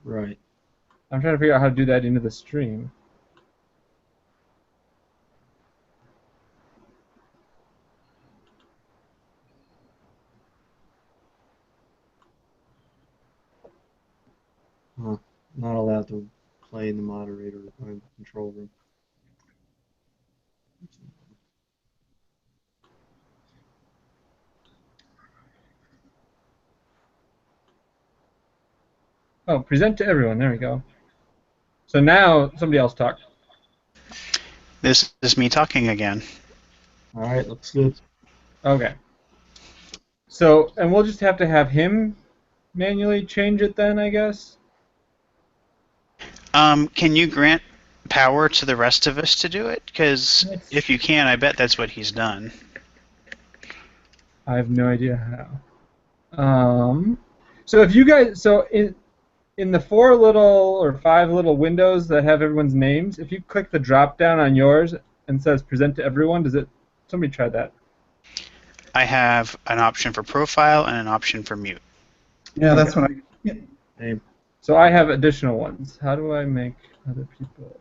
Right. I'm trying to figure out how to do that into the stream. Huh. Not allowed to play in the moderator or in the control room. Oh, present to everyone. There we go. So now somebody else talk. This is me talking again. All right, looks good. Okay. So, and we'll just have to have him manually change it then, I guess? Can you grant power to the rest of us to do it? Because That's- if you can, I bet that's what he's done. I have no idea how. So if you guys, so in the 4 little or 5 little windows that have everyone's names, if you click the drop down on yours and says present to everyone, does it? Somebody try that. I have an option for profile and an option for mute. Yeah, that's what I. Yeah. Hey, So I have additional ones. How do I make other people?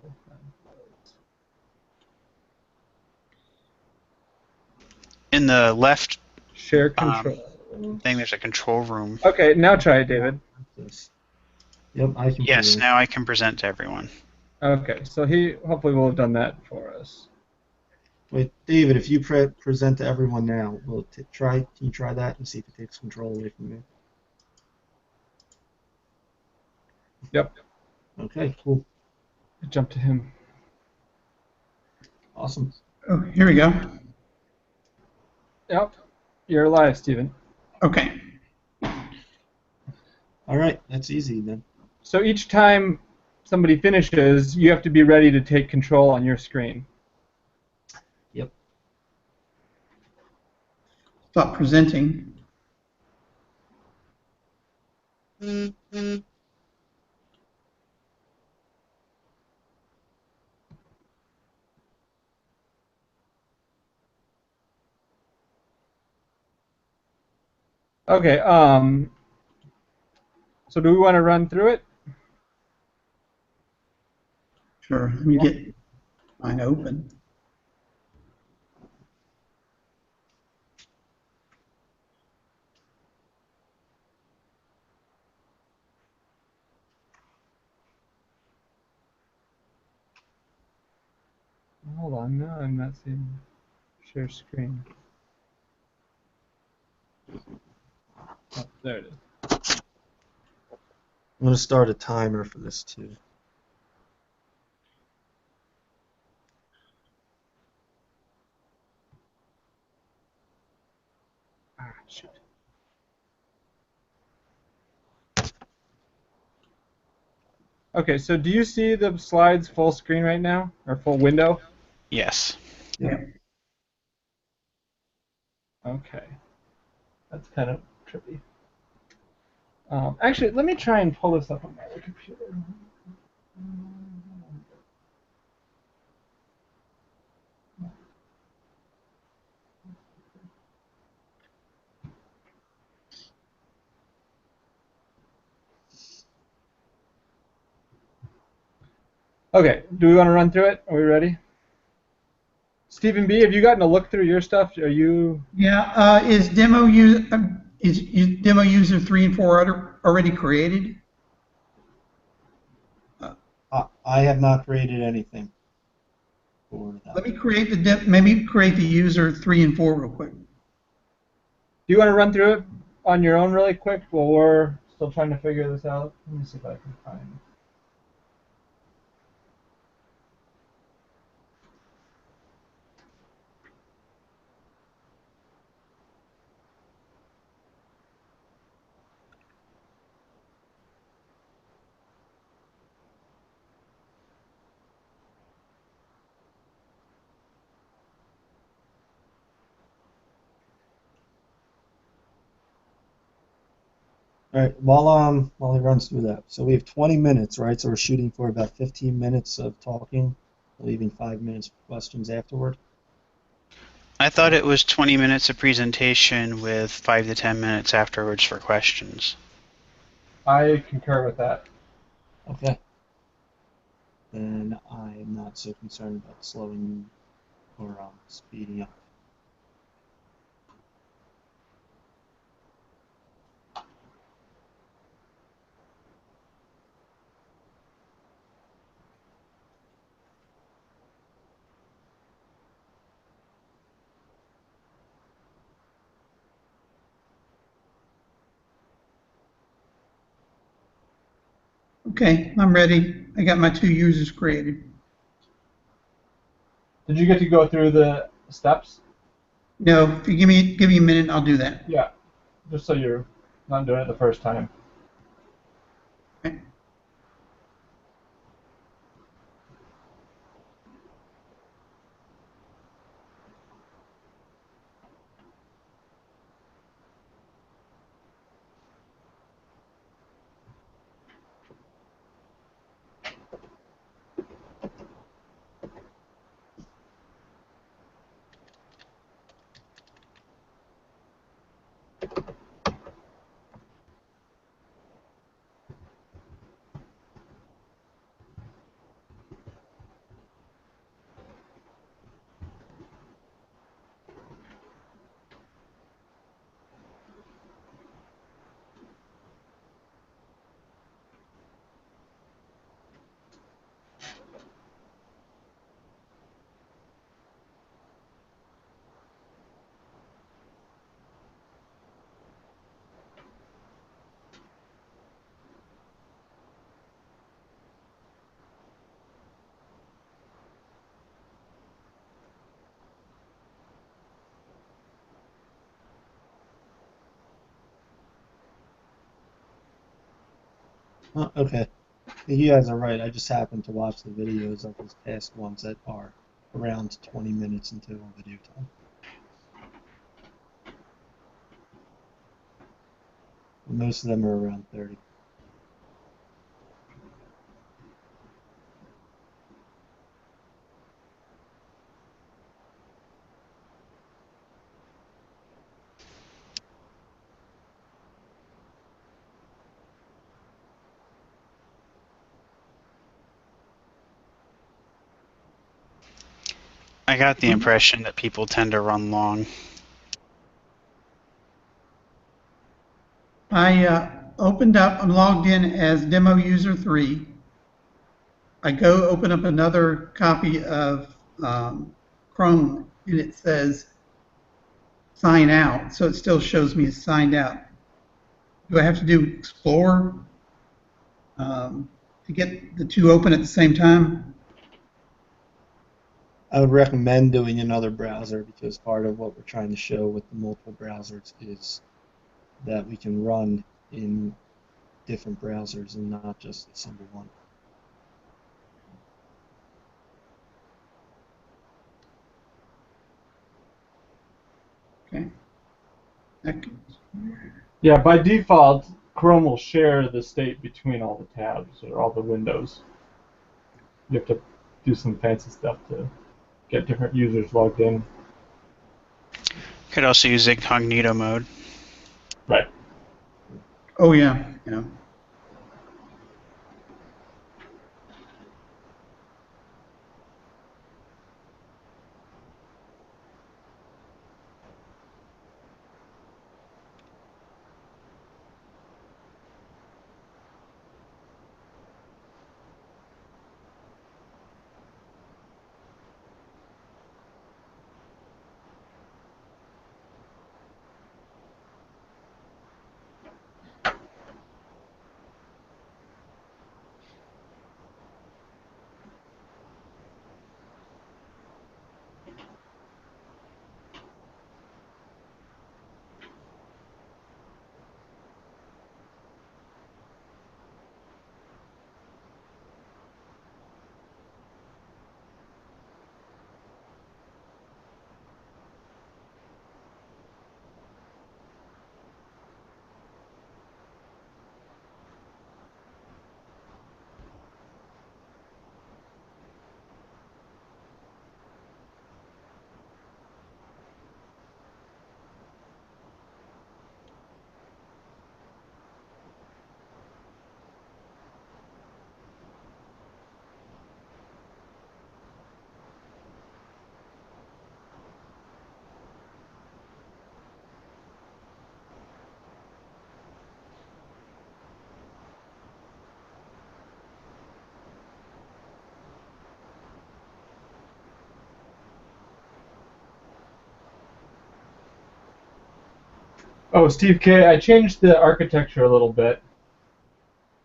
In the left Share control. thing, there's a control room. Okay, now try it, David. this. Yep, I can. Yes, present. now I can present to everyone. Okay, so he hopefully will have done that for us. Wait, David, if you present to everyone now, will it try? Can you try that and see if it takes control away from you? Yep, Okay, cool, jump to him. awesome. Oh, here we go. Yep, you're live, Steven. Okay. All right, that's easy then. So each time somebody finishes, you have to be ready to take control on your screen. Yep. Stop presenting. Okay, so do we want to run through it? Sure. Let me get mine open. Hold on, no, I'm not seeing share screen. Oh, there it is. I'm gonna start a timer for this too. Ah, shoot. Okay, so do you see the slides full screen right now, or full window? Yes. Yeah. Okay, that's kind of trippy. Actually, let me try and pull this up on my other computer. Okay, do we want to run through it? Are we ready? Stephen B., have you gotten a look through your stuff? Are you? Yeah. Is demo user 3 and 4 already created? I have not created anything for that. Let me create maybe create the user 3 and 4 real quick. Do you want to run through it on your own really quick while we're still trying to figure this out? Let me see if I can find. All right, while he runs through that, so we have 20 minutes, right? So we're shooting for about 15 minutes of talking, leaving 5 minutes for questions afterward. I thought it was 20 minutes of presentation with 5 to 10 minutes afterwards for questions. I concur with that. Okay. Then I'm not so concerned about slowing or speeding up. Okay, I'm ready. I got my 2 users created. Did you get to go through the steps? No, if you give me a minute, I'll do that. Yeah. Just so you're not doing it the first time. Okay. Okay. You guys are right. I just happened to watch the videos of his past ones that are around 20 minutes into video time. Most of them are around 30. I got the impression that people tend to run long. I opened up, I'm logged in as demo user 3. I go open up another copy of Chrome, and it says sign out, so it still shows me as signed out. Do I have to do Explorer to get the 2 open at the same time? I would recommend doing another browser because part of what we're trying to show with the multiple browsers is that we can run in different browsers and not just a single one. Okay. Yeah, by default, Chrome will share the state between all the tabs or all the windows. You have to do some fancy stuff to get different users logged in. Could also use incognito mode. Right. Oh, yeah. Yeah. Oh, Steve K, I changed the architecture a little bit.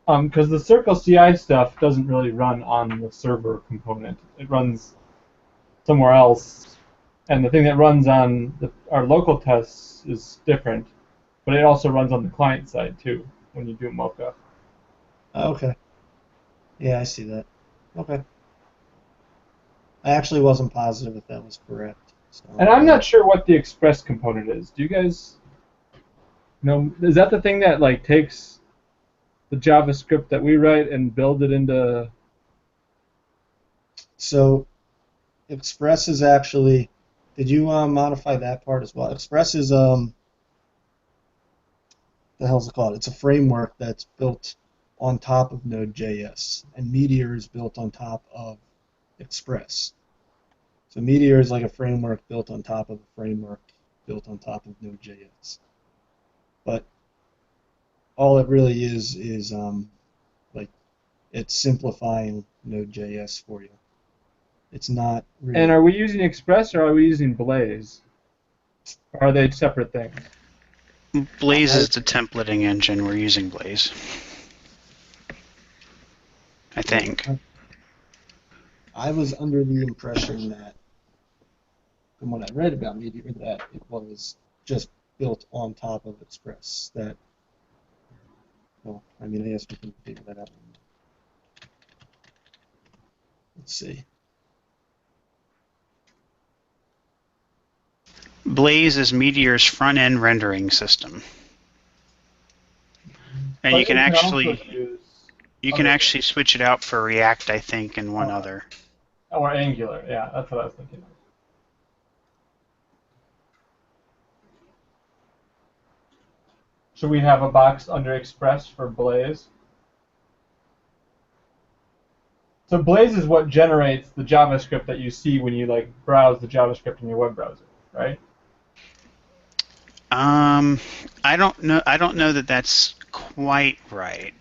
Because the Circle CI stuff doesn't really run on the server component. It runs somewhere else. And the thing that runs on our local tests is different. But it also runs on the client side, too, when you do Mocha. Okay. Yeah, I see that. Okay. I actually wasn't positive if that was correct. So, And I'm not sure what the Express component is. Do you guys know? Is that the thing that like takes the JavaScript that we write and build it into? So Express is actually. Did you modify that part as well? Express is the hell's it called? It's a framework that's built on top of Node.js, and Meteor is built on top of Express. So Meteor is like a framework built on top of a framework built on top of Node.js. But all it really is like it's simplifying Node.js for you. It's not really. And are we using Express or are we using Blaze? Or are they separate things? Blaze is the templating engine. We're using Blaze. I think. I was under the impression that, from what I read about Meteor, that it was just built on top of Express. That, well, I mean, I guess we can figure that out. Let's see. Blaze is Meteor's front-end rendering system. And But you can also actually use actually switch it out for React, I think, and one other. or Angular. Yeah, that's what I was thinking of. Should we have a box under Express for Blaze? So Blaze is what generates the JavaScript that you see when you like browse the JavaScript in your web browser, right? I don't know. I don't know that that's quite right.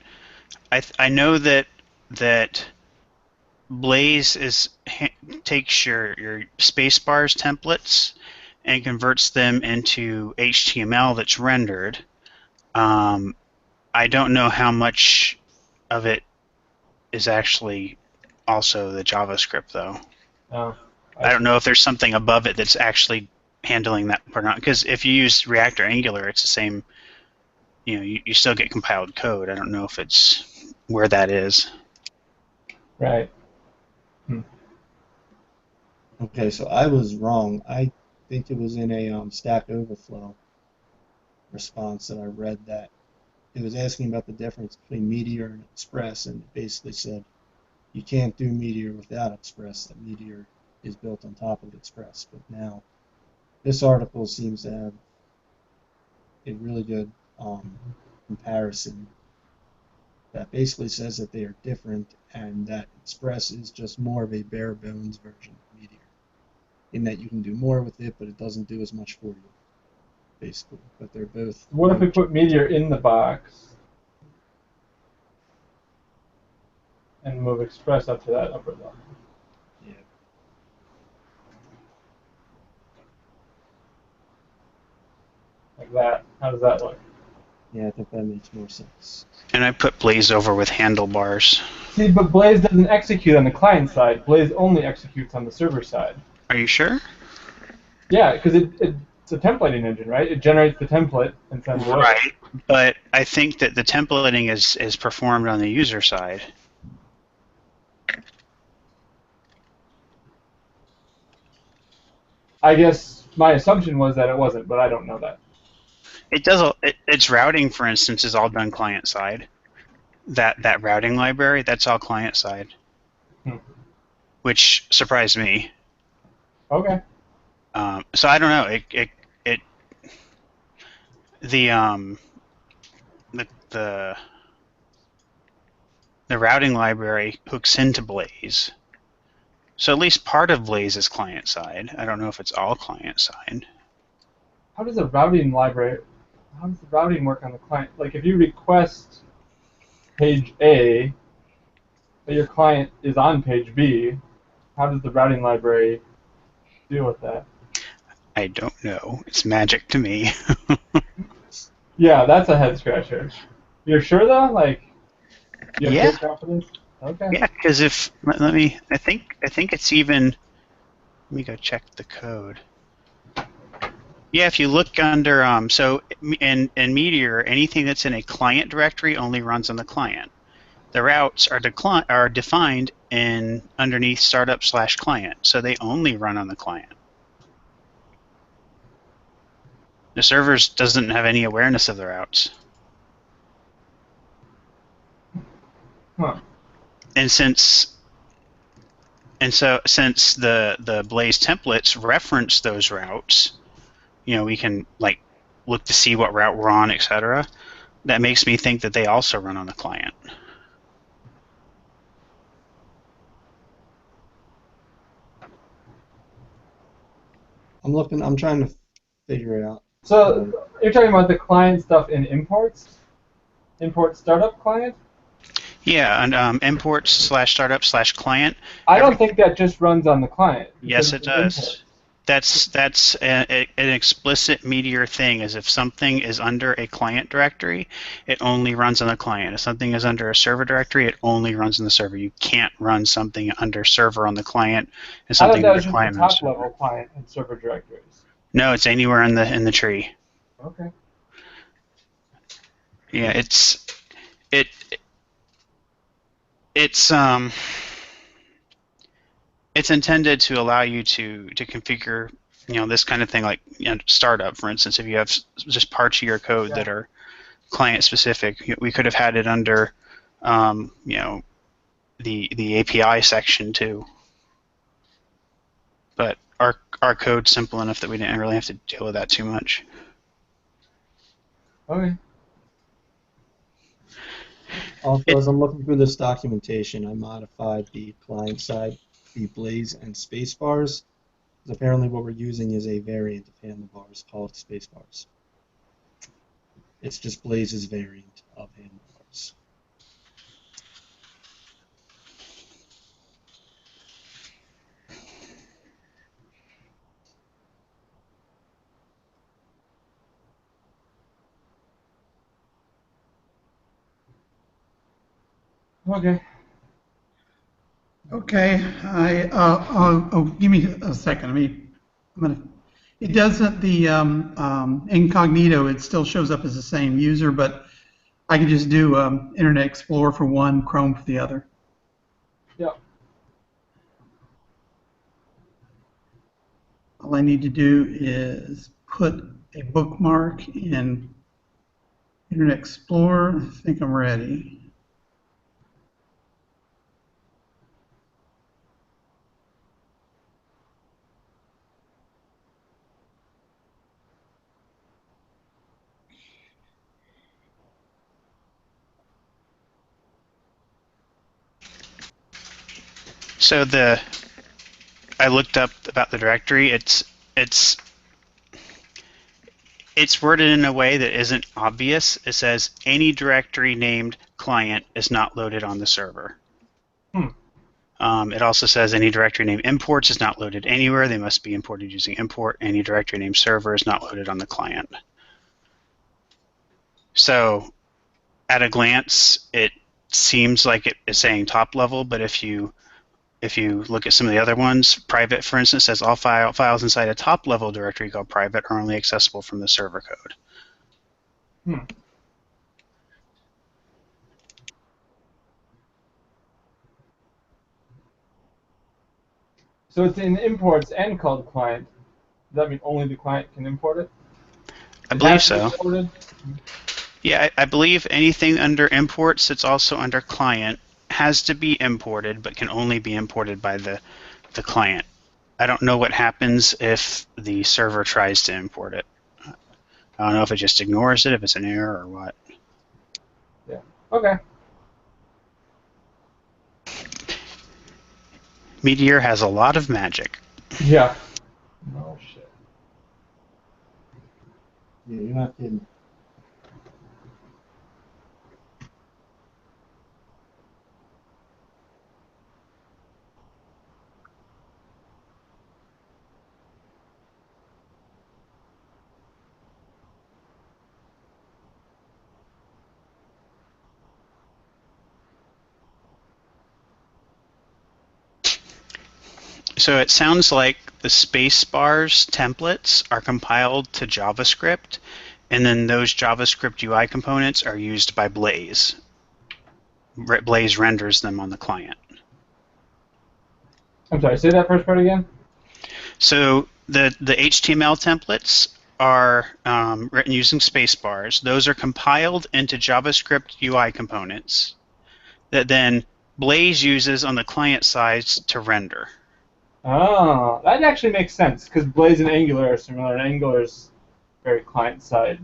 I know that Blaze takes your Spacebars templates and converts them into HTML that's rendered. I don't know how much of it is actually also the JavaScript, though. Oh, I don't know if there's something above it that's actually handling that part. Because if you use React or Angular, it's the same. You know, you still get compiled code. I don't know if it's where that is. Right. Okay, so I was wrong. I think it was in a Stack Overflow response that I read that it was asking about the difference between Meteor and Express, and it basically said you can't do Meteor without Express, that Meteor is built on top of Express. But now this article seems to have a really good comparison that basically says that they are different and that Express is just more of a bare bones version of Meteor, in that you can do more with it, but it doesn't do as much for you, basically. But they're both. What if we put Meteor in the box and move Express up to that upper level? Yeah. Like that. How does that look? Yeah, I think that makes more sense. And I put Blaze over with handlebars. See, but Blaze doesn't execute on the client side. Blaze only executes on the server side. Are you sure? Yeah, because it's a templating engine, right? It generates the template and sends it over. Right. But I think that the templating is performed on the user side. I guess my assumption was that it wasn't, but I don't know that. It does. Its routing, for instance, is all done client side. That routing library, that's all client side, which surprised me. Okay. So I don't know. The routing library hooks into Blaze. So at least part of Blaze is client side. I don't know if it's all client side. How does the routing work on the client? Like if you request page A, but your client is on page B, how does the routing library deal with that? I don't know. It's magic to me. Yeah, that's a head scratcher. You're sure though? Like, you have Yeah. good confidence? Okay. Yeah, because if let me, I think it's even. Let me go check the code. Yeah, if you look under so in Meteor, anything that's in a client directory only runs on the client. The routes are defined in underneath startup/client, so they only run on the client. The servers doesn't have any awareness of the routes. Huh. And since the Blaze templates reference those routes, we can like look to see what route we're on, etc. That makes me think that they also run on the client. I'm trying to figure it out. So you're talking about the client stuff in imports? Import startup client? Yeah, and import/startup/client. I don't think that just runs on the client. Yes, because it it's an import. does. That's an explicit Meteor thing. Is if something is under a client directory, it only runs on the client. If something is under a server directory, it only runs on the server. You can't run something under server on the client and I thought something that under was just the client on the top server. level client and server directories. No, it's anywhere in the tree. Okay. Yeah, it it's it's intended to allow you to configure this kind of thing, like startup, for instance. If you have just parts of your code that are client specific, we could have had it under the API section too. But our code's simple enough that we didn't really have to deal with that too much. Okay. Also, as I'm looking through this documentation, I modified the client side, the Blaze and Spacebars. Because apparently what we're using is a variant of handlebars called Spacebars. It's just Blaze's variant of handlebars. Okay. Okay, give me a second. I'm gonna. It doesn't the incognito. It still shows up as the same user, but I can just do Internet Explorer for one, Chrome for the other. Yep. All I need to do is put a bookmark in Internet Explorer. I think I'm ready. So I looked up about the directory. It's worded in a way that isn't obvious. It says any directory named client is not loaded on the server. It also says any directory named imports is not loaded anywhere. They must be imported using import. Any directory named server is not loaded on the client. So at a glance, it seems like it is saying top level, but if you look at some of the other ones, private, for instance, says all files inside a top level directory called private are only accessible from the server code. So it's in imports and called client. Does that mean only the client can import it? I believe so. Imported? Yeah, I believe anything under imports that's also under client has to be imported, but can only be imported by the client. I don't know what happens if the server tries to import it. I don't know if it just ignores it, if it's an error or what. Yeah. Okay. Meteor has a lot of magic. Yeah. Oh shit. Yeah, you're not kidding. So it sounds like the Spacebars templates are compiled to JavaScript, and then those JavaScript UI components are used by Blaze. Blaze renders them on the client. I'm sorry, say that first part again? So the HTML templates are written using Spacebars. Those are compiled into JavaScript UI components that then Blaze uses on the client side to render. Oh, that actually makes sense, because Blaze and Angular are similar, and Angular is very client-side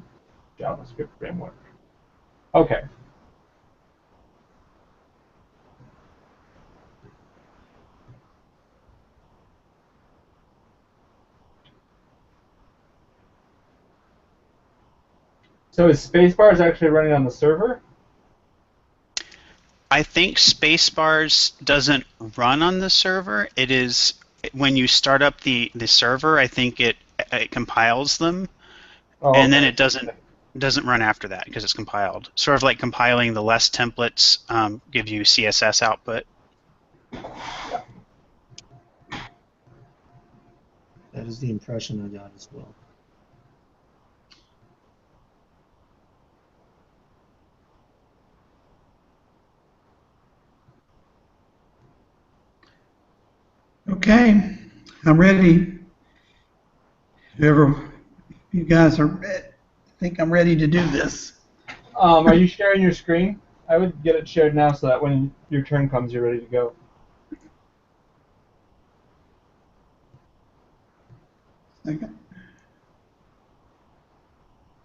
JavaScript framework. Okay. So is Spacebars actually running on the server? I think Spacebars doesn't run on the server. It is when you start up the server. I think it compiles them, Oh, and then okay. it doesn't run after that because it's compiled. Sort of like compiling the less templates give you CSS output. That is the impression I got as well. Okay, I'm ready. Whoever you guys are, I think I'm ready to do this. Are you sharing your screen? I would get it shared now so that when your turn comes, you're ready to go. Okay.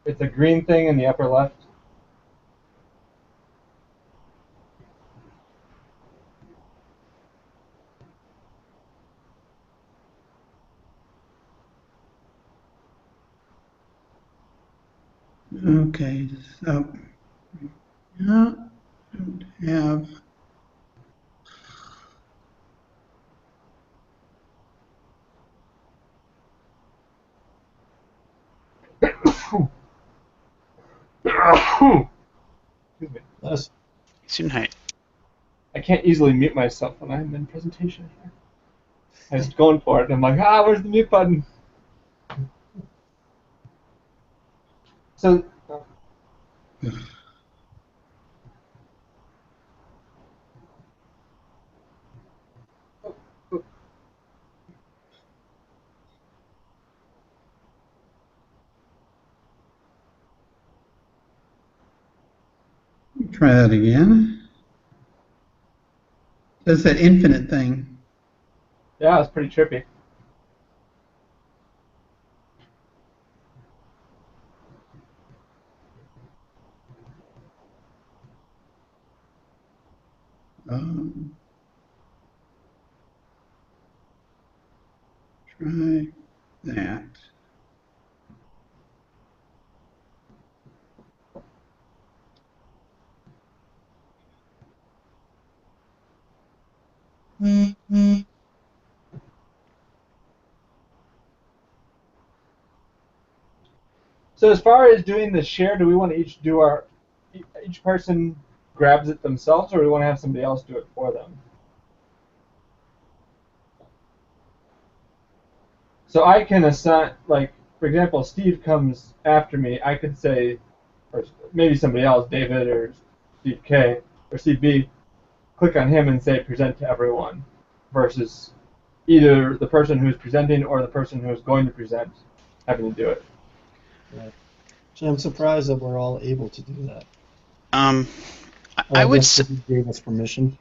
It's a green thing in the upper left. Okay, so yeah, don't have. Excuse me. Less. Sunhite. I can't easily mute myself when I'm in presentation here. I was going for it, and I'm like, where's the mute button? So, Try that again. That's that infinite thing. yeah, it's pretty trippy. Um, try that. So as far as doing the share, do we want to each person grabs it themselves, or do we want to have somebody else do it for them? So I can assign, like, for example, Steve comes after me, I could say, or maybe somebody else, David or Steve K or Steve B, click on him and say present to everyone, versus either the person who's presenting or the person who's going to present having to do it. Right. So I'm surprised that we're all able to do that. I would guess you gave us permission.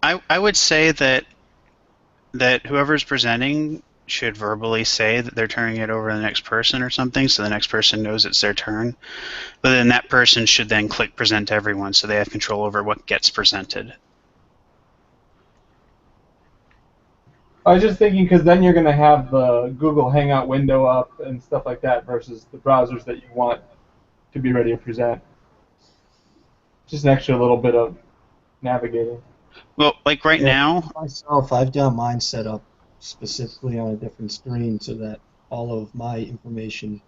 I would say that whoever's presenting should verbally say that they're turning it over to the next person or something, so the next person knows it's their turn. But then that person should then click present to everyone, so they have control over what gets presented. I was just thinking because then you're going to have the Google Hangout window up and stuff like that versus the browsers that you want to be ready to present. Just an extra little bit of navigating. Well, like right now, Myself, I've got mine set up specifically on a different screen so that all of my information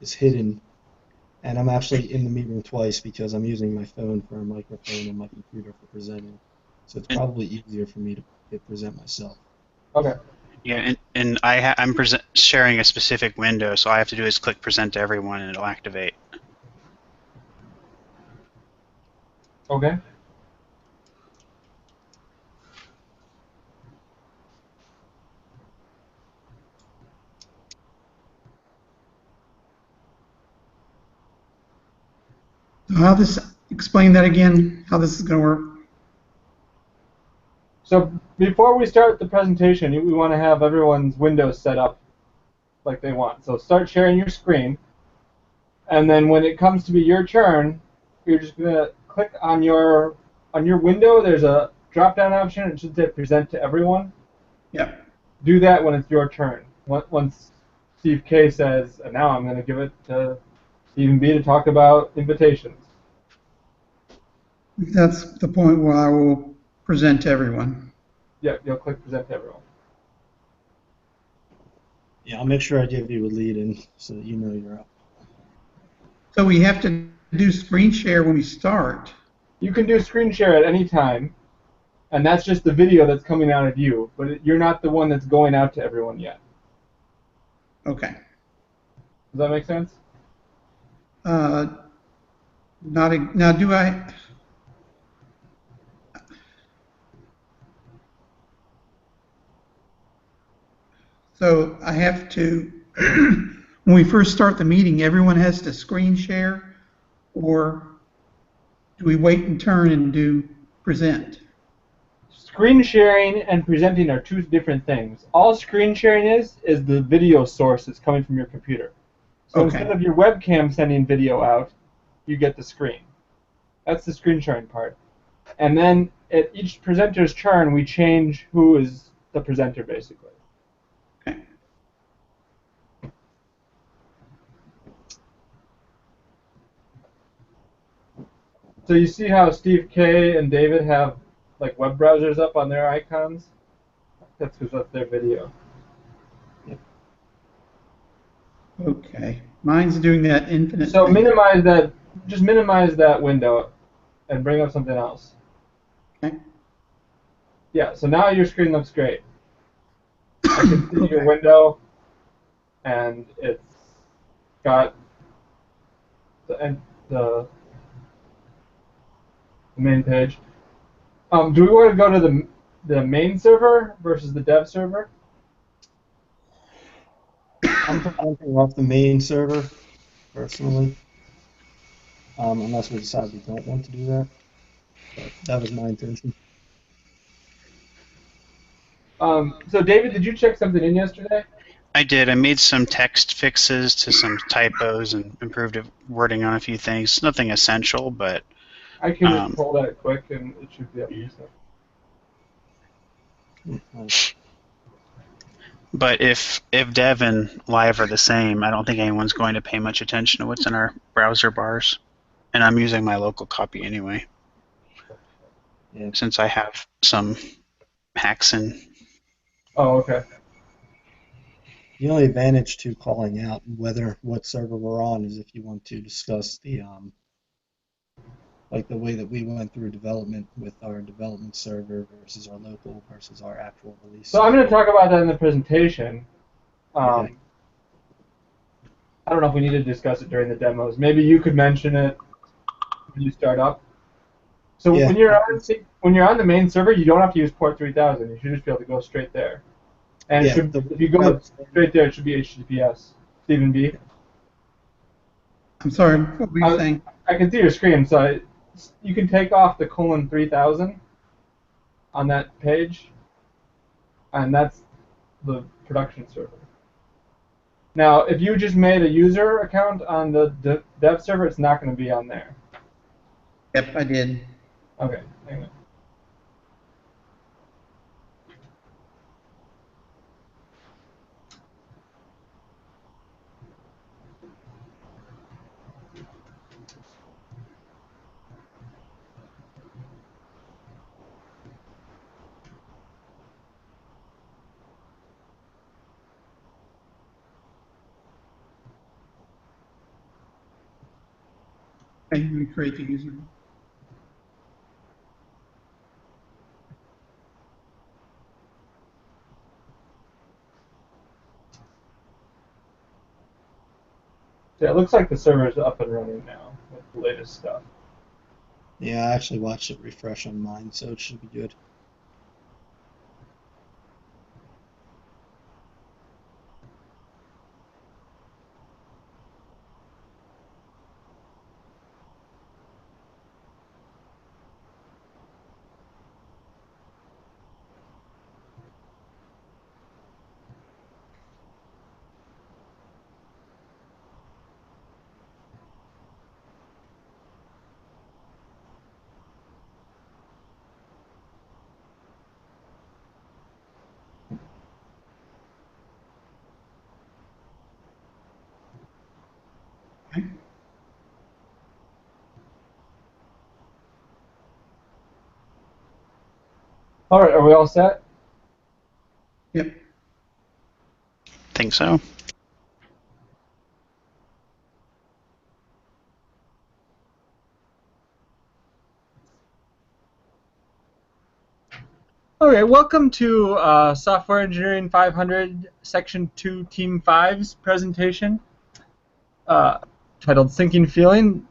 is hidden. And I'm actually in the meeting twice because I'm using my phone for a microphone and my computer for presenting. So it's probably easier for me to present myself. Okay. Yeah, and I'm sharing a specific window, so all I have to do is click present to everyone, and it'll activate. Okay. How this, explain that again, how this is going to work? So before we start the presentation, we want to have everyone's windows set up like they want. So start sharing your screen, and then when it comes to be your turn, you're just gonna click on your window. There's a drop-down option. It should say present to everyone. Yep. Do that when it's your turn. Once Steve K says, and now I'm going to give it to Stephen B to talk about invitations. That's the point where I will present to everyone. Yep, you'll click present to everyone. Yeah, I'll make sure I give you a lead in so that you know you're up. So we have to do screen share when we start. You can do screen share at any time, and that's just the video that's coming out of you, but you're not the one that's going out to everyone yet. Okay. Does that make sense? Now, do I? So I have to, when we first start the meeting, everyone has to screen share, or do we wait in turn and do present? Screen sharing and presenting are two different things. All screen sharing is the video source that's coming from your computer. So Okay. instead of your webcam sending video out, you get the screen. That's the screen sharing part. And then at each presenter's turn, we change who is the presenter, basically. Okay. So you see how Steve K and David have like web browsers up on their icons? That's because that's their video. Okay. Mine's doing that infinite So thing. minimize that. Just minimize that window, and bring up something else. Okay. Yeah. So now your screen looks great. I can see your Okay. window, and it's got the main page. Do we want to go to the main server versus the dev server? I'm presenting off the main server, personally, unless we decide we don't want to do that. But that was my intention. So David, did you check something in yesterday? I did. I made some text fixes to some typos and improved wording on a few things. Nothing essential, but I can just pull that quick, and it should be up to Nice. but if Dev and Live are the same, I don't think anyone's going to pay much attention to what's in our browser bars. And I'm using my local copy anyway, Yeah. since I have some hacks in. Oh, okay. The only advantage to calling out what server we're on is if you want to discuss the like the way that we went through development with our development server versus our local versus our actual release. So I'm going to talk about that in the presentation. Okay. I don't know if we need to discuss it during the demos. Maybe you could mention it when you start up. So Yeah. when you're on the main server, you don't have to use port 3000. You should just be able to go straight there. And Yeah, if you go straight there, it should be HTTPS. Stephen B. I'm sorry, what were you saying? I can see your screen, so you can take off the :3000 on that page, and that's the production server. Now, if you just made a user account on the dev server, it's not going to be on there. Yep, I did. Okay, hang on. Okay, let me create the user. Yeah, it looks like the server's up and running now with the latest stuff. Yeah, I actually watched it refresh on mine, so it should be good. Okay. All right, are we all set? Yep. Think so. Okay, welcome to Software Engineering 500 Section 2 Team 5's presentation titled Sinking Feeling.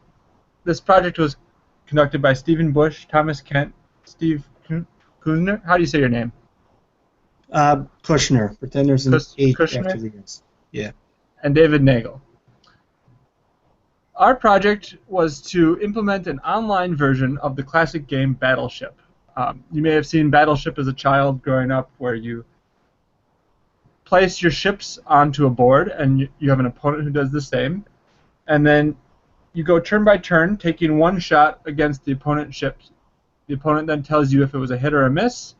This project was conducted by Stephen Bush, Thomas Kent, Steve Kushner. How do you say your name? Kushner. Pretend there's an H Kushner? after the S. Yeah. And David Nagel. Our project was to implement an online version of the classic game Battleship. You may have seen Battleship as a child growing up, where you place your ships onto a board and you have an opponent who does the same, and then you go turn by turn, taking one shot against the opponent's ships. The opponent then tells you if it was a hit or a miss,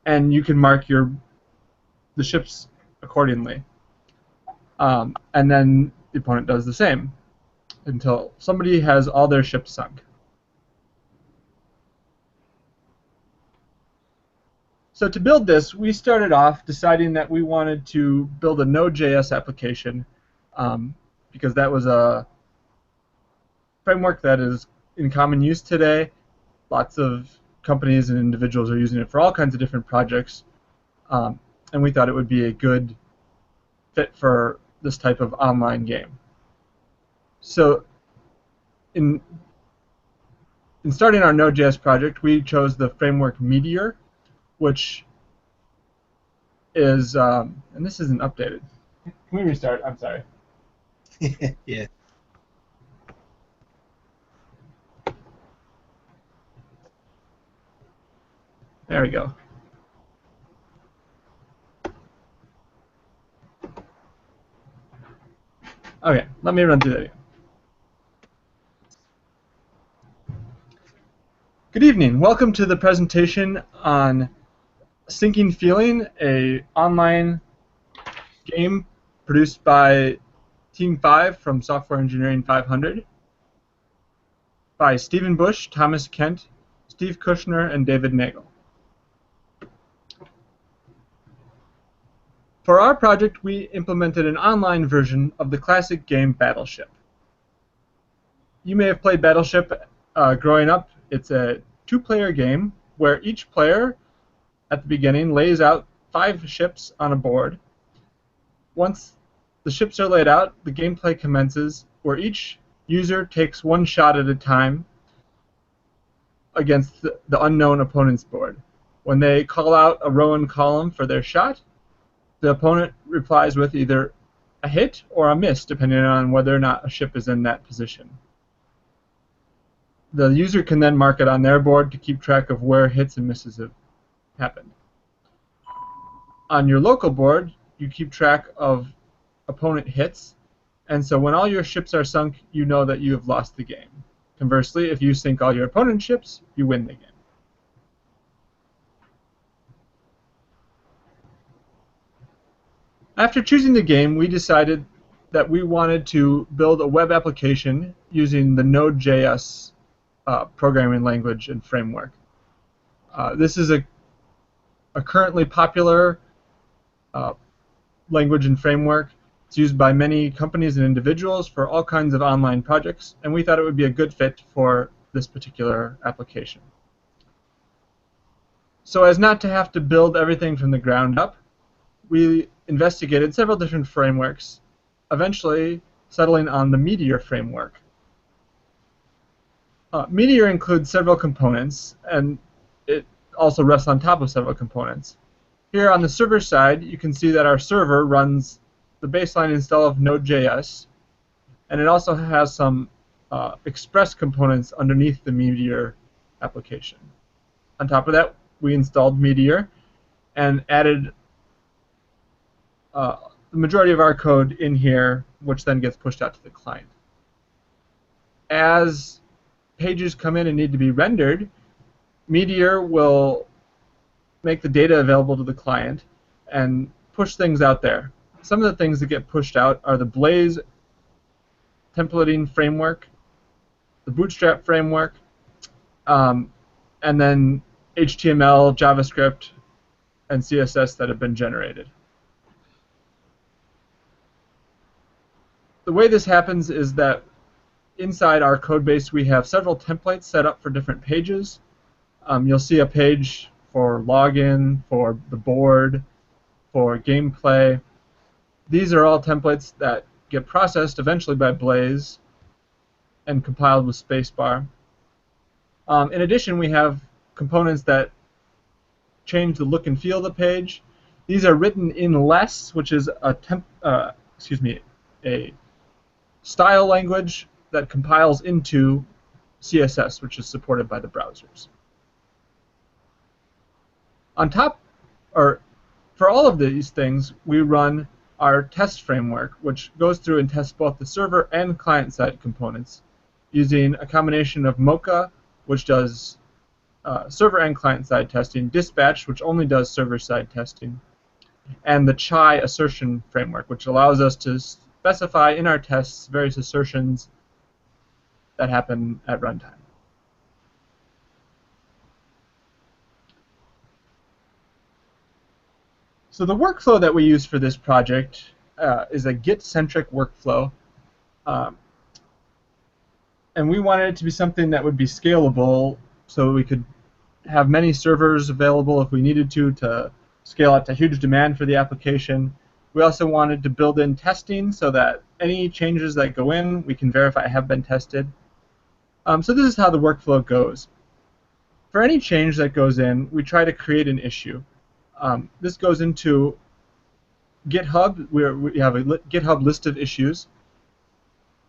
and you can mark the ships accordingly. And then the opponent does the same until somebody has all their ships sunk. So to build this, we started off deciding that we wanted to build a Node.js application because that was a framework that is in common use today. Lots of companies and individuals are using it for all kinds of different projects, and we thought it would be a good fit for this type of online game. So in starting our Node.js project, we chose the framework Meteor, which is, and this isn't updated. Can we restart? I'm sorry. Yeah. There we go. Okay, let me run through that again. Good evening. Welcome to the presentation on Sinking Feeling, a online game produced by Team 5 from Software Engineering 500 by Stephen Bush, Thomas Kent, Steve Kushner, and David Nagel. For our project, we implemented an online version of the classic game Battleship. You may have played Battleship growing up. It's a two-player game where each player at the beginning lays out 5 ships on a board. Once the ships are laid out, the gameplay commences where each user takes one shot at a time against the unknown opponent's board. When they call out a row and column for their shot, the opponent replies with either a hit or a miss, depending on whether or not a ship is in that position. The user can then mark it on their board to keep track of where hits and misses have happened. On your local board, you keep track of opponent hits, and so when all your ships are sunk, you know that you have lost the game. Conversely, if you sink all your opponent's ships, you win the game. After choosing the game, we decided that we wanted to build a web application using the Node.js programming language and framework. This is a currently popular language and framework. It's used by many companies and individuals for all kinds of online projects, and we thought it would be a good fit for this particular application. So as not to have to build everything from the ground up, we investigated several different frameworks. Eventually, settling on the Meteor framework. Meteor includes several components, and it also rests on top of several components. Here on the server side, you can see that our server runs the baseline install of Node.js, and it also has some Express components underneath the Meteor application. On top of that, we installed Meteor and added the majority of our code in here, which then gets pushed out to the client. As pages come in and need to be rendered, Meteor will make the data available to the client and push things out there. Some of the things that get pushed out are the Blaze templating framework, the Bootstrap framework, and then HTML, JavaScript, and CSS that have been generated. The way this happens is that inside our code base we have several templates set up for different pages. You'll see a page for login, for the board, for gameplay. These are all templates that get processed eventually by Blaze and compiled with spacebar. In addition, we have components that change the look and feel of the page. These are written in Less, which is a style language that compiles into CSS, which is supported by the browsers. On top, or for all of these things, we run our test framework, which goes through and tests both the server and client-side components using a combination of Mocha, which does server and client-side testing, Dispatch, which only does server-side testing, and the Chai assertion framework, which allows us to specify in our tests various assertions that happen at runtime. So the workflow that we use for this project is a Git-centric workflow. And we wanted it to be something that would be scalable so we could have many servers available if we needed to scale out to huge demand for the application. We also wanted to build in testing so that any changes that go in, we can verify have been tested. So this is how the workflow goes. For any change that goes in, we try to create an issue. This goes into GitHub, where we have a GitHub list of issues.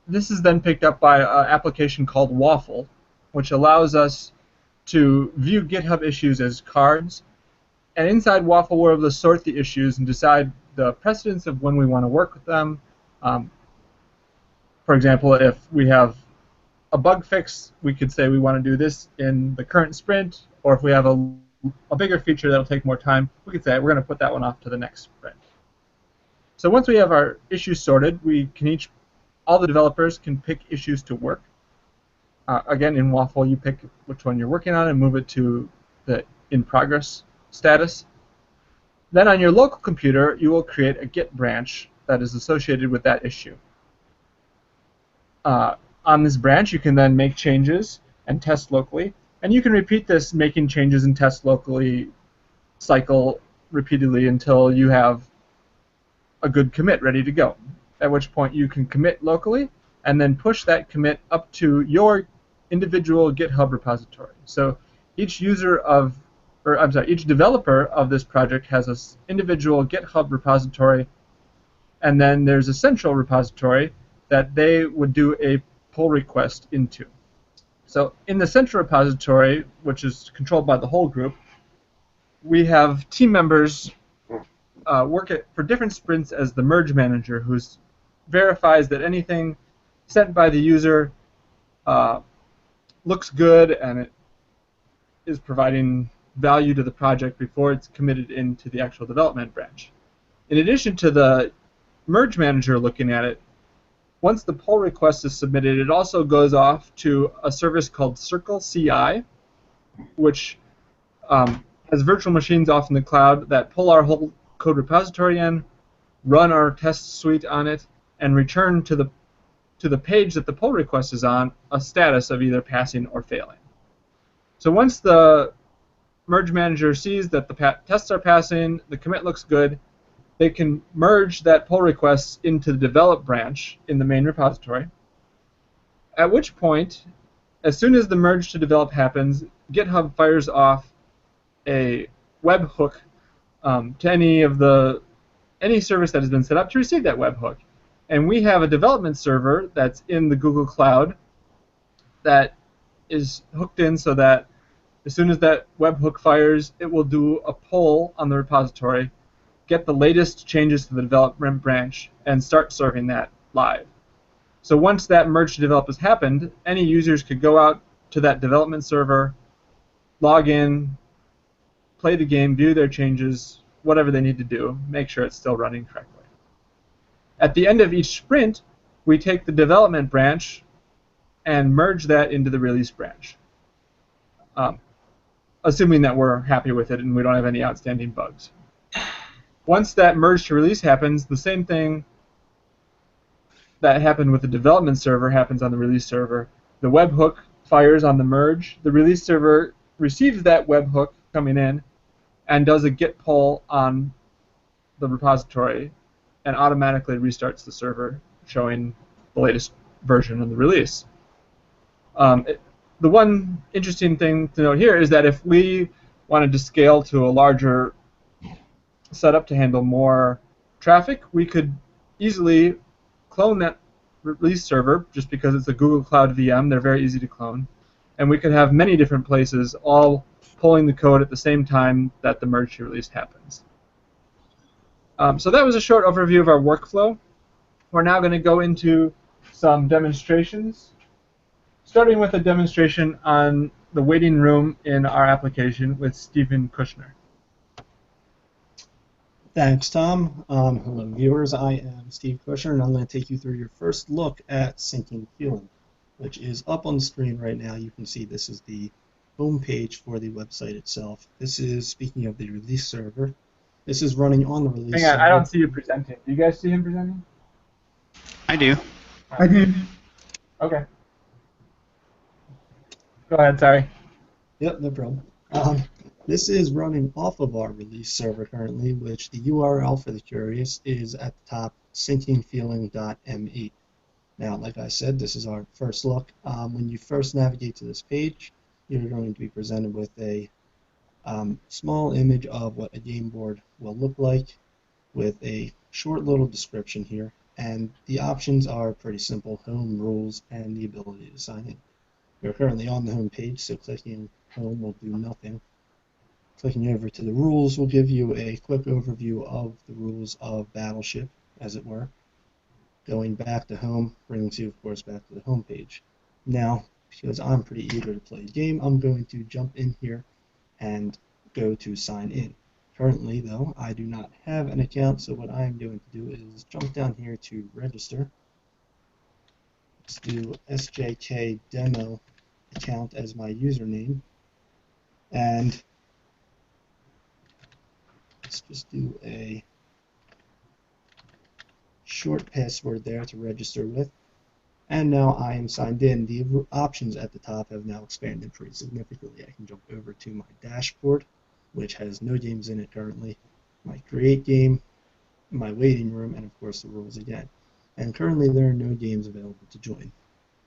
This is then picked up by an application called Waffle, which allows us to view GitHub issues as cards. And inside Waffle, we're able to sort the issues and decide the precedence of when we want to work with them. For example, if we have a bug fix, we could say we want to do this in the current sprint, or if we have a bigger feature that'll take more time, we could say we're going to put that one off to the next sprint. So once we have our issues sorted, all the developers can pick issues to work. Again, in Waffle, you pick which one you're working on and move it to the in progress status. Then on your local computer, you will create a Git branch that is associated with that issue. On this branch, you can then make changes and test locally. And you can repeat this making changes and test locally cycle repeatedly until you have a good commit ready to go, at which point you can commit locally and then push that commit up to your individual GitHub repository. So each developer of this project has an individual GitHub repository, and then there's a central repository that they would do a pull request into. So in the central repository, which is controlled by the whole group, we have team members work for different sprints as the merge manager, who verifies that anything sent by the user looks good and it is providing value to the project before it's committed into the actual development branch. In addition to the merge manager looking at it, once the pull request is submitted, it also goes off to a service called Circle CI, which has virtual machines off in the cloud that pull our whole code repository in, run our test suite on it, and return to the page that the pull request is on a status of either passing or failing. So once the merge manager sees that the tests are passing, the commit looks good, they can merge that pull request into the develop branch in the main repository, at which point, as soon as the merge to develop happens, GitHub fires off a webhook to any service that has been set up to receive that webhook. And we have a development server that's in the Google Cloud that is hooked in so that as soon as that webhook fires, it will do a pull on the repository, get the latest changes to the development branch, and start serving that live. So once that merge to develop has happened, any users could go out to that development server, log in, play the game, view their changes, whatever they need to do, make sure it's still running correctly. At the end of each sprint, we take the development branch and merge that into the release branch, assuming that we're happy with it and we don't have any outstanding bugs. Once that merge to release happens, the same thing that happened with the development server happens on the release server. The webhook fires on the merge. The release server receives that webhook coming in and does a git pull on the repository and automatically restarts the server, showing the latest version of the release. The one interesting thing to note here is that if we wanted to scale to a larger setup to handle more traffic, we could easily clone that release server just because it's a Google Cloud VM. They're very easy to clone. And we could have many different places all pulling the code at the same time that the merge to release happens. So that was a short overview of our workflow. We're now going to go into some demonstrations, starting with a demonstration on the waiting room in our application with Stephen Kushner. Thanks, Tom. Hello, viewers. I am Steve Kushner, and I'm going to take you through your first look at Syncing Feeling, which is up on the screen right now. You can see this is the home page for the website itself. This is, speaking of the release server, this is running on the release server. Hang on, I don't see you presenting. Do you guys see him presenting? I do. I do. Okay. Go ahead, sorry. Yep, no problem. This is running off of our release server currently, which the URL for the curious is at the top, syncingfeeling.me. Now, like I said, this is our first look. When you first navigate to this page, you're going to be presented with a small image of what a game board will look like with a short little description here. And the options are pretty simple: home, rules, and the ability to sign in. We're currently on the home page, so clicking home will do nothing. Clicking over to the rules will give you a quick overview of the rules of Battleship, as it were. Going back to home brings you, of course, back to the home page. Now, because I'm pretty eager to play a game, I'm going to jump in here and go to sign in. Currently, though, I do not have an account, so what I'm going to do is jump down here to register. Let's do SJK demo account as my username, and let's just do a short password there to register with. And now I am signed in. The options at the top have now expanded pretty significantly. I can jump over to my dashboard, which has no games in it currently, my create game, my waiting room, and of course the rules again. And currently there are no games available to join.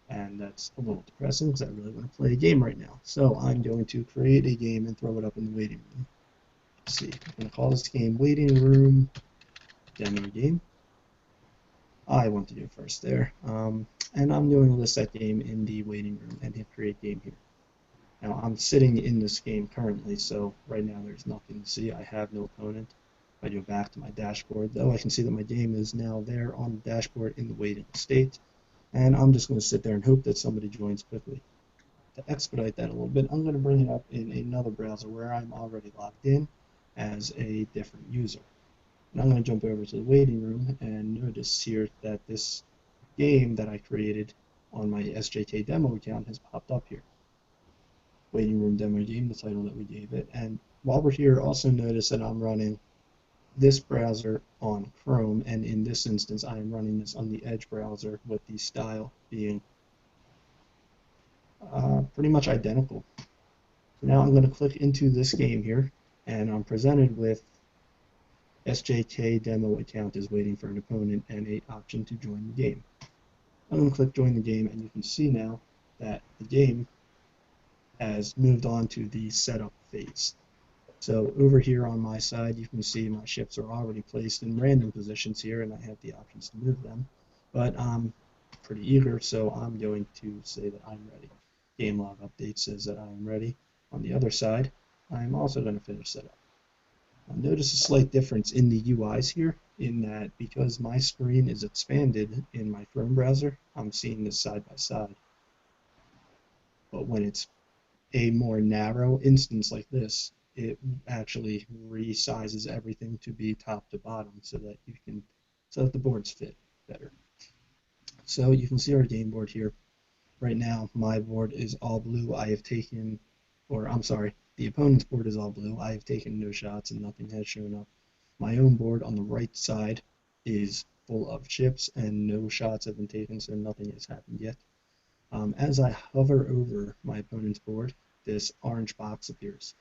And that's a little depressing because I really want to play a game right now. So I'm going to create a game and throw it up in the waiting room. Let's see, I'm going to call this game Waiting Room Demo Game. I want to do first there. And I'm going to list that game in the waiting room and hit create game here. Now I'm sitting in this game currently, so right now there's nothing to see. I have no opponent. If I go back to my dashboard, though, I can see that my game is now there on the dashboard in the waiting state. And I'm just going to sit there and hope that somebody joins quickly. To expedite that a little bit, I'm going to bring it up in another browser where I'm already logged in as a different user. And I'm going to jump over to the waiting room and notice here that this game that I created on my SJK demo account has popped up here. Waiting Room Demo Game, the title that we gave it. And while we're here, also notice that I'm running this browser on Chrome, and in this instance I am running this on the Edge browser with the style being pretty much identical. So now I'm going to click into this game here, and I'm presented with SJK demo account is waiting for an opponent and a option to join the game. I'm going to click join the game, and you can see now that the game has moved on to the setup phase. So over here on my side, you can see my ships are already placed in random positions here, and I have the options to move them. But I'm pretty eager, so I'm going to say that I'm ready. Game log update says that I am ready. On the other side, I'm also going to finish setup. Notice a slight difference in the UIs here, in that because my screen is expanded in my Chrome browser, I'm seeing this side by side. But when it's a more narrow instance like this, it actually resizes everything to be top to bottom so that the boards fit better. So you can see our game board here. Right now, my board is all blue. The opponent's board is all blue. I have taken no shots and nothing has shown up. My own board on the right side is full of chips and no shots have been taken, so nothing has happened yet. As I hover over my opponent's board, this orange box appears.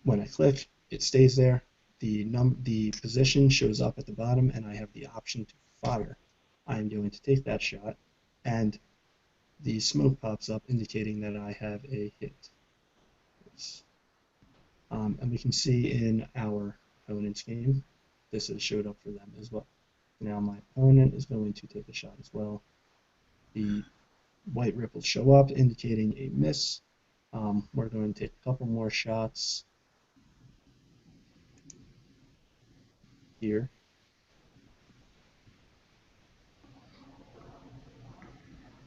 When I click, it stays there. The position shows up at the bottom, and I have the option to fire. I am going to take that shot, and the smoke pops up indicating that I have a hit. And we can see in our opponent's game, this has showed up for them as well. Now my opponent is going to take a shot as well. The white ripples show up indicating a miss. We're going to take a couple more shots here.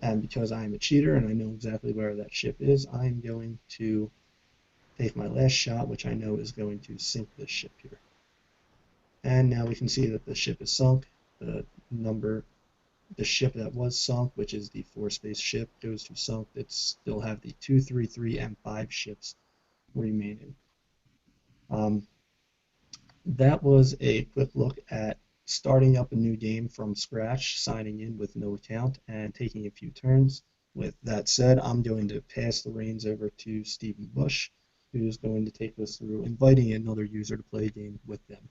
And because I am a cheater and I know exactly where that ship is, I'm going to take my last shot, which I know is going to sink this ship here. And now we can see that the ship is sunk. The ship that was sunk, which is the 4-space ship, goes to sunk. It still have the 2, 3, 3, and 5 ships remaining. That was a quick look at starting up a new game from scratch, signing in with no account, and taking a few turns. With that said, I'm going to pass the reins over to Stephen Bush, who is going to take us through inviting another user to play a game with them.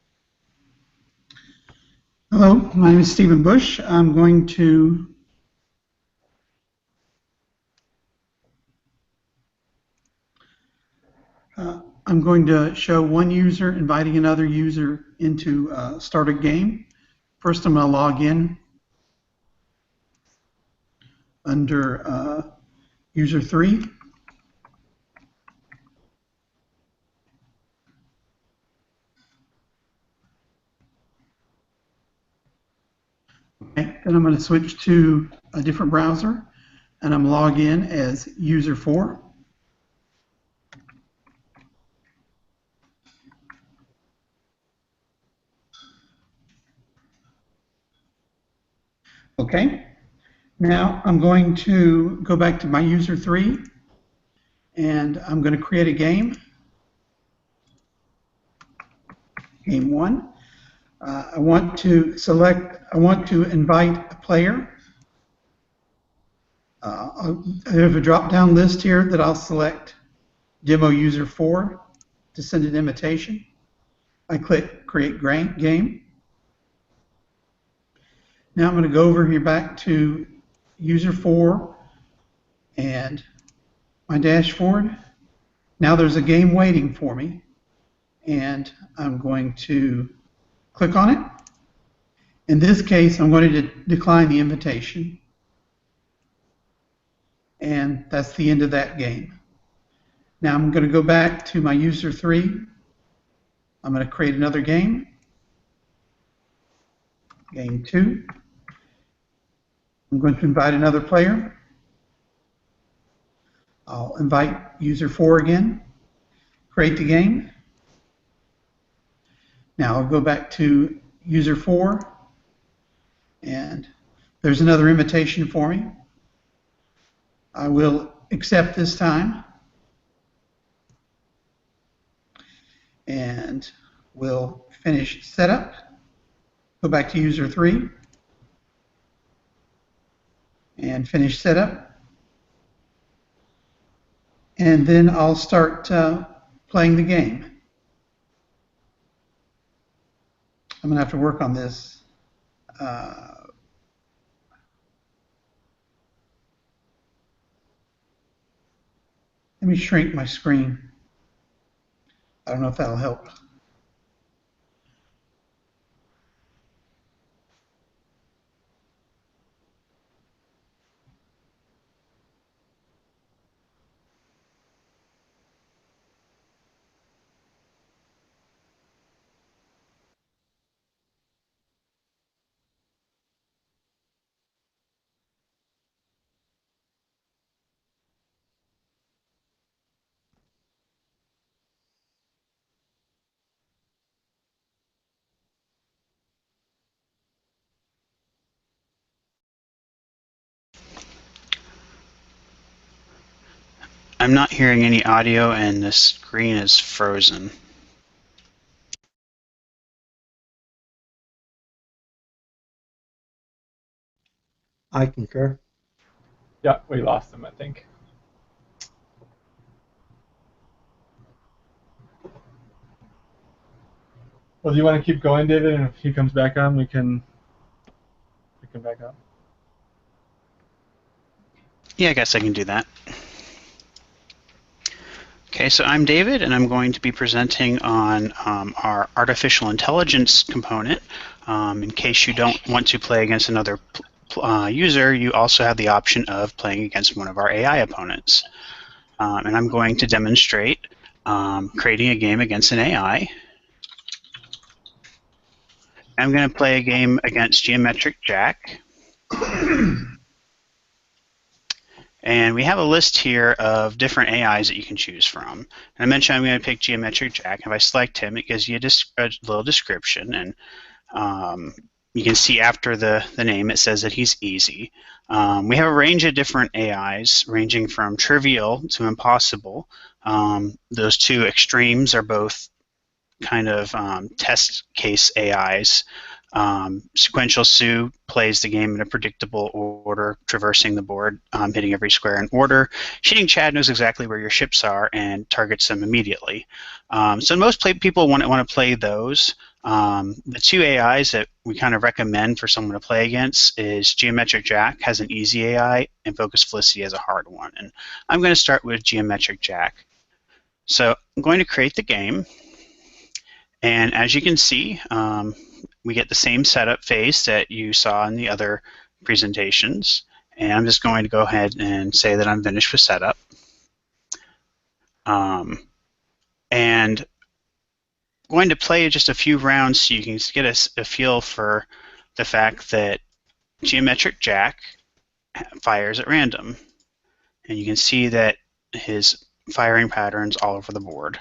Hello, my name is Stephen Bush. I'm going to show one user inviting another user into start a game. First, I'm going to log in under user 3. Okay, then I'm going to switch to a different browser, and I'm log in as user 4. Okay, now I'm going to go back to my user 3, and I'm going to create a game. Game 1. I want to invite a player. I have a drop-down list here that I'll select demo user 4 to send an invitation. I click create game. Now I'm going to go over here back to user 4 and my dashboard. Now there's a game waiting for me, and I'm going to click on it. In this case, I'm going to decline the invitation, and that's the end of that game. Now I'm going to go back to my user 3. I'm going to create another game. Game 2. I'm going to invite another player. I'll invite user 4 again. Create the game. Now I'll go back to user 4, and there's another invitation for me. I will accept this time, and we'll finish setup. Go back to user 3 and finish setup, and then I'll start playing the game. I'm going to have to work on this. Let me shrink my screen. I don't know if that'll help. I'm not hearing any audio, and the screen is frozen. I concur. Yeah, we lost him, I think. Well, do you want to keep going, David? And if he comes back on, we can pick him back up. Yeah, I guess I can do that. Okay, so I'm David, and I'm going to be presenting on our artificial intelligence component. In case you don't want to play against another user, you also have the option of playing against one of our AI opponents. And I'm going to demonstrate creating a game against an AI. I'm going to play a game against Geometric Jack. And we have a list here of different AIs that you can choose from. And I mentioned I'm going to pick Geometric Jack. If I select him, it gives you a little description. And you can see after the name, it says that he's easy. We have a range of different AIs, ranging from trivial to impossible. Those two extremes are both kind of test case AIs. Sequential Sue plays the game in a predictable order, traversing the board, hitting every square in order. Cheating Chad knows exactly where your ships are and targets them immediately. So most people want to play those. The two AIs that we kind of recommend for someone to play against is Geometric Jack has an easy AI and Focus Felicity has a hard one. And I'm going to start with Geometric Jack. So I'm going to create the game. And as you can see, we get the same setup phase that you saw in the other presentations. And I'm just going to go ahead and say that I'm finished with setup. And going to play just a few rounds so you can get a feel for the fact that Geometric Jack fires at random. And you can see that his firing patterns all over the board.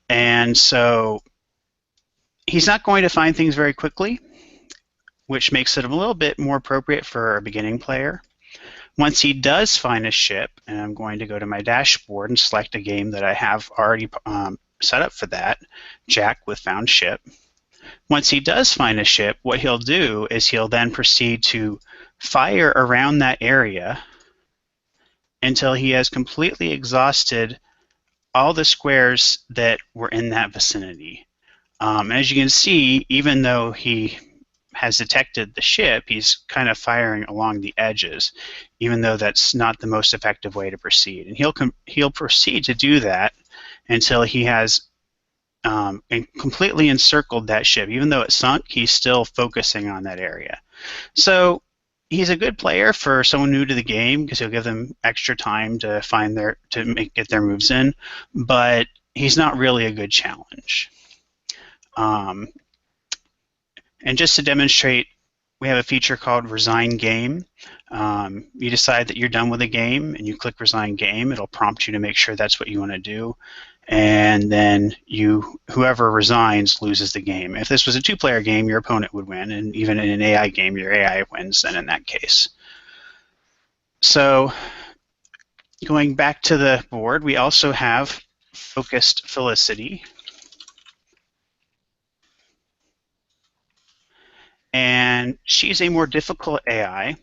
And so he's not going to find things very quickly, which makes it a little bit more appropriate for a beginning player. Once he does find a ship, and I'm going to go to my dashboard and select a game that I have already set up for that, Jack with found ship. Once he does find a ship, what he'll do is he'll then proceed to fire around that area until he has completely exhausted all the squares that were in that vicinity. As you can see, even though he has detected the ship, he's kind of firing along the edges, even though that's not the most effective way to proceed. And he'll proceed to do that until he has completely encircled that ship. Even though it's sunk, he's still focusing on that area. So he's a good player for someone new to the game because he'll give them extra time to get their moves in, but he's not really a good challenge. And just to demonstrate, we have a feature called Resign Game. You decide that you're done with a game, and you click Resign Game. It'll prompt you to make sure that's what you want to do. And then whoever resigns loses the game. If this was a two-player game, your opponent would win, and even in an AI game, your AI wins then in that case. So going back to the board, we also have Focused Felicity. And she's a more difficult AI.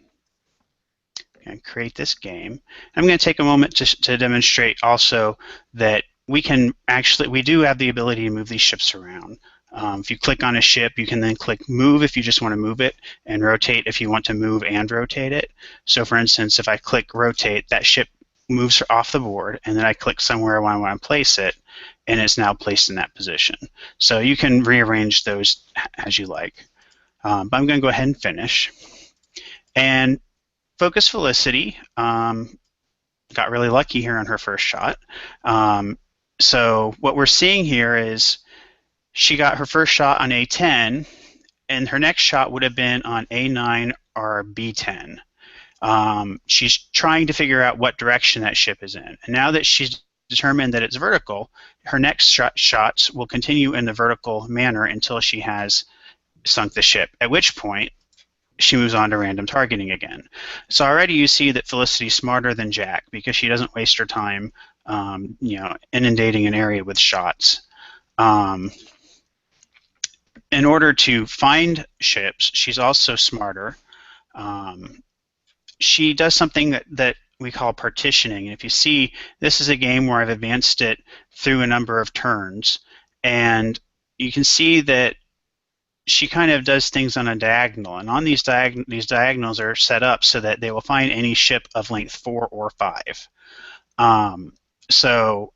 And create this game. I'm going to take a moment to demonstrate also that we do have the ability to move these ships around. If you click on a ship, you can then click move if you just want to move it, and rotate if you want to move and rotate it. So for instance, if I click rotate, that ship moves off the board, and then I click somewhere where I want to place it, and it's now placed in that position. So you can rearrange those as you like. But I'm going to go ahead and finish. And Focus Felicity got really lucky here on her first shot. So what we're seeing here is she got her first shot on A10, and her next shot would have been on A9 or B10. She's trying to figure out what direction that ship is in. And now that she's determined that it's vertical, her next shots will continue in the vertical manner until she has sunk the ship, at which point she moves on to random targeting again. So already you see that Felicity's smarter than Jack because she doesn't waste her time inundating an area with shots. In order to find ships, she's also smarter. She does something that we call partitioning. And if you see, this is a game where I've advanced it through a number of turns, and you can see that she kind of does things on a diagonal, and on these diagonals are set up so that they will find any ship of length 4 or 5. So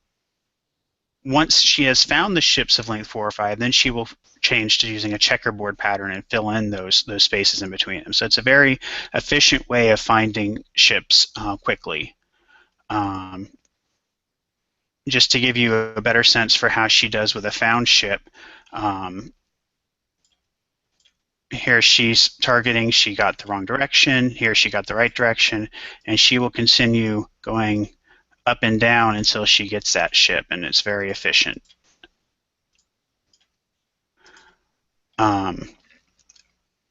once she has found the ships of length 4 or 5, then she will change to using a checkerboard pattern and fill in those spaces in between them. So it's a very efficient way of finding ships quickly. Just to give you a better sense for how she does with a found ship, here she's targeting, she got the wrong direction, here she got the right direction, and she will continue going up and down until she gets that ship, and it's very efficient.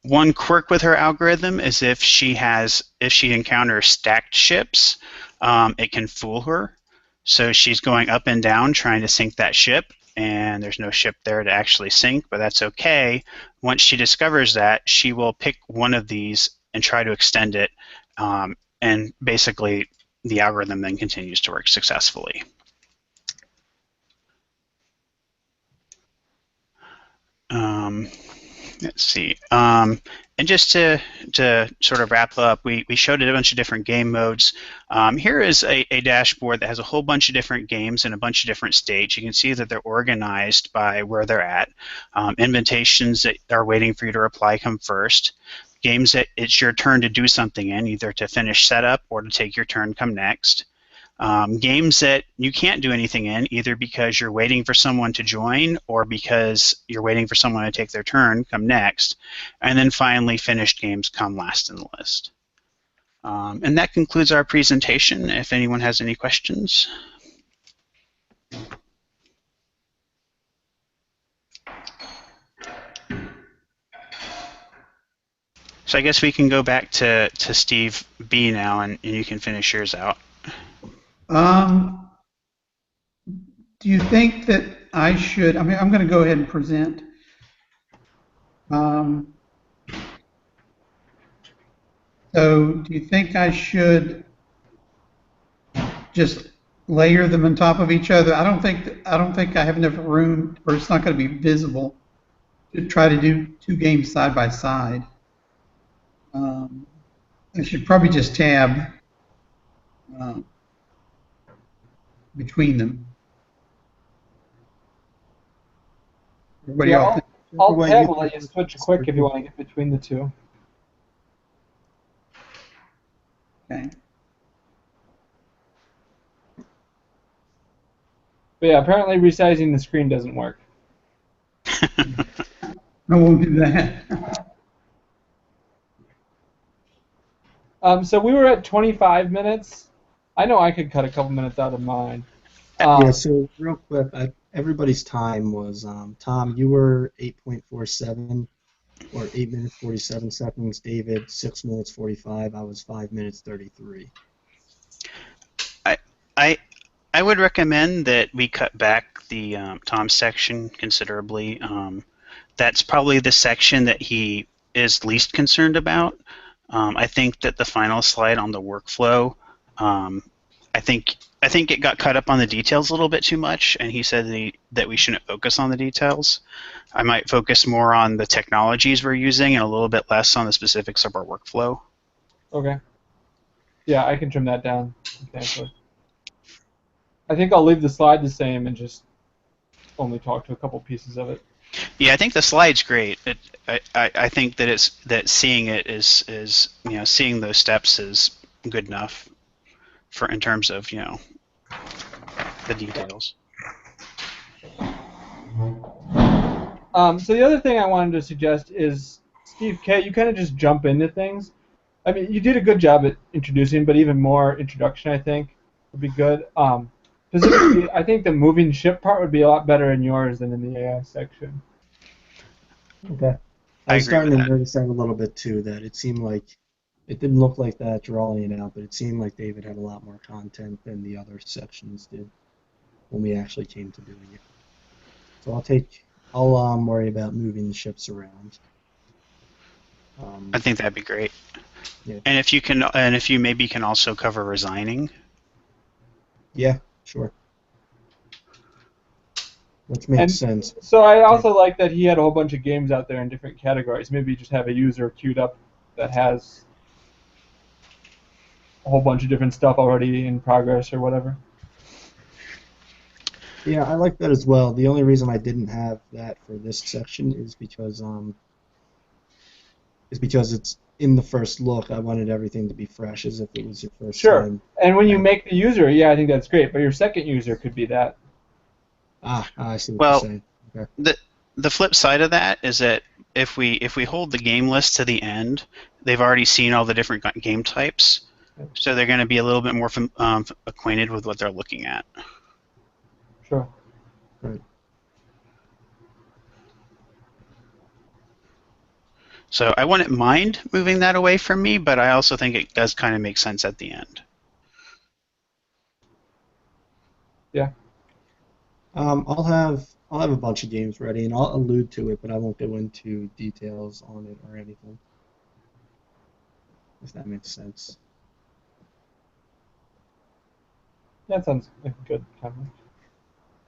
One quirk with her algorithm is if she encounters stacked ships, it can fool her. So she's going up and down trying to sink that ship, and there's no ship there to actually sink, but that's okay. Once she discovers that, she will pick one of these and try to extend it, and basically the algorithm then continues to work successfully. Let's see. And just to sort of wrap up, we showed a bunch of different game modes. Here is a dashboard that has a whole bunch of different games in a bunch of different states. You can see that they're organized by where they're at. Invitations that are waiting for you to reply come first. Games that it's your turn to do something in, either to finish setup or to take your turn come next. Games that you can't do anything in, either because you're waiting for someone to join or because you're waiting for someone to take their turn, come next. And then finally, finished games come last in the list. And that concludes our presentation. If anyone has any questions. So I guess we can go back to Steve B now, and you can finish yours out. Do you think that I should, I'm going to go ahead and present. So do you think I should just layer them on top of each other? I don't think I have enough room, or it's not going to be visible, to try to do 2 games side by side. I should probably just tab between them. Everybody else? I'll tab will let you switch quick if you want to get between the two. Okay. But yeah, apparently resizing the screen doesn't work. I won't do that. So we were at 25 minutes. I know I could cut a couple minutes out of mine. Yeah, so real quick, everybody's time was, Tom, you were 8.47, or 8 minutes 47 seconds. David, 6 minutes 45. I was 5 minutes 33. I would recommend that we cut back the Tom's section considerably. That's probably the section that he is least concerned about. I think that the final slide on the workflow, I think I think it got cut up on the details a little bit too much, and he said that we shouldn't focus on the details. I might focus more on the technologies we're using and a little bit less on the specifics of our workflow. Okay. Yeah, I can trim that down substantially. I think I'll leave the slide the same and just only talk to a couple pieces of it. Yeah, I think the slide's great. I think that seeing it is seeing those steps is good enough for in terms of the details. So the other thing I wanted to suggest is, Steve K, you kind of just jump into things. I mean, you did a good job at introducing, but even more introduction, I think, would be good. Specifically, I think the moving ship part would be a lot better in yours than in the AI section. Okay. I I was agree starting with to that. notice that a little bit too, that it seemed like it didn't look like that drawing it out, but it seemed like David had a lot more content than the other sections did when we actually came to doing it. So I'll worry about moving the ships around. I think that'd be great. Yeah. And if you maybe can also cover resigning. Yeah, sure. Which makes And sense. so I also like that he had a whole bunch of games out there in different categories. Maybe just have a user queued up that has a whole bunch of different stuff already in progress or whatever. Yeah, I like that as well. The only reason I didn't have that for this section is because it's in the first look. I wanted everything to be fresh as if it was your first Sure. time. And when you Yeah. make the user, yeah, I think that's great. But your second user could be that. I see what you're Well, saying. Okay. the flip side of that is that if we hold the game list to the end, they've already seen all the different game types, so they're going to be a little bit more acquainted with what they're looking at. Sure. Right. So I wouldn't mind moving that away from me, but I also think it does kind of make sense at the end. Yeah. I'll have a bunch of games ready, and I'll allude to it, but I won't go into details on it or anything. If that makes sense. That sounds like a good comment.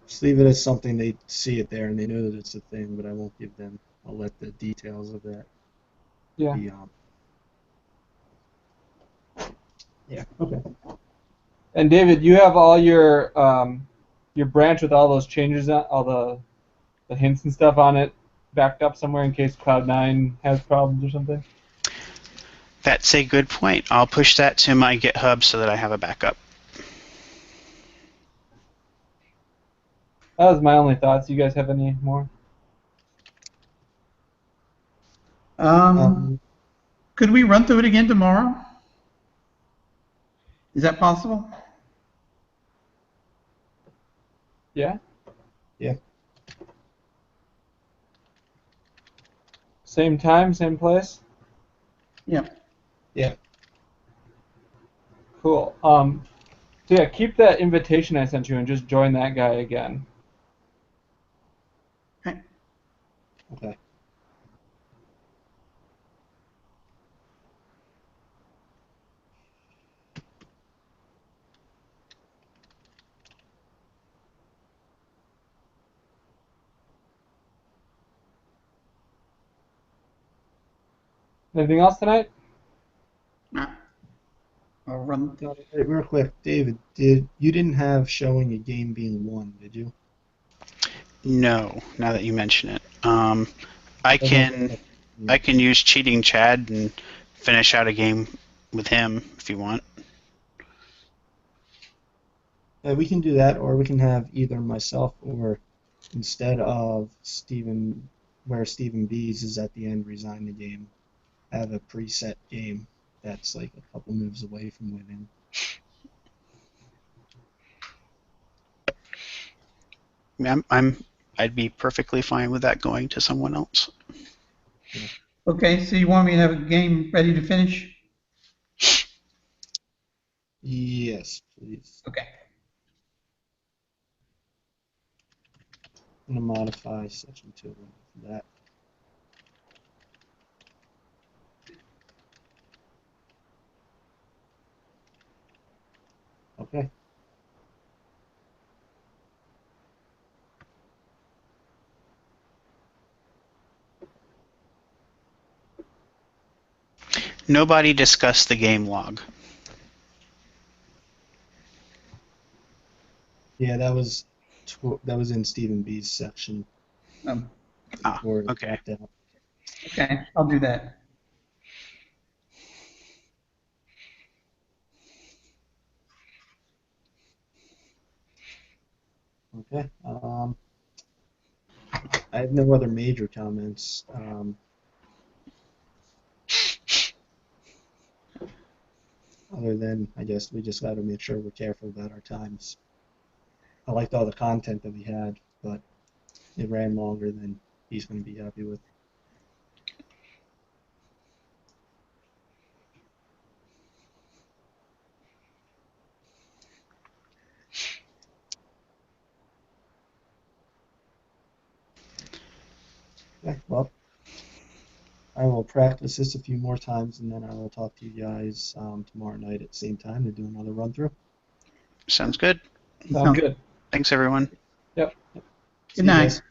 Just leave it as something they see it there and they know that it's a thing, but I won't give them. I'll let the details of that Yeah. be Yeah. Okay. And David, you have all your branch with all those changes, all the hints and stuff on it, backed up somewhere in case Cloud9 has problems or something. That's a good point. I'll push that to my GitHub so that I have a backup. That was my only thoughts. You guys have any more? Could we run through it again tomorrow? Is that possible? Yeah. Yeah. Same time, same place. Yeah. Yeah. Cool. So yeah, keep that invitation I sent you and just join that guy again. Okay. Anything else tonight? I'll run. Real quick, David, you didn't have showing a game being won, did you? No, now that you mention it. I can use Cheating Chad and finish out a game with him if you want. We can do that, or we can have either myself or instead of Stephen, where Stephen Bees is at the end, resign the game, have a preset game that's like a couple moves away from winning. I'd be perfectly fine with that going to someone else. Yeah. Okay, so you want me to have a game ready to finish? Yes, please. Okay. I'm gonna modify section 2 for that. Okay. Nobody discussed the game log. Yeah, that was in Stephen B's section Um, Ah, before it okay. popped out. okay, I'll do that. Okay. I have no other major comments. Other than, I guess we just got to make sure we're careful about our times. I liked all the content that we had, but it ran longer than he's going to be happy with. Okay, well, I will practice this a few more times, and then I will talk to you guys tomorrow night at the same time to do another run through. Sounds good. Sounds good. Thanks, everyone. Yep. See Good you night. guys.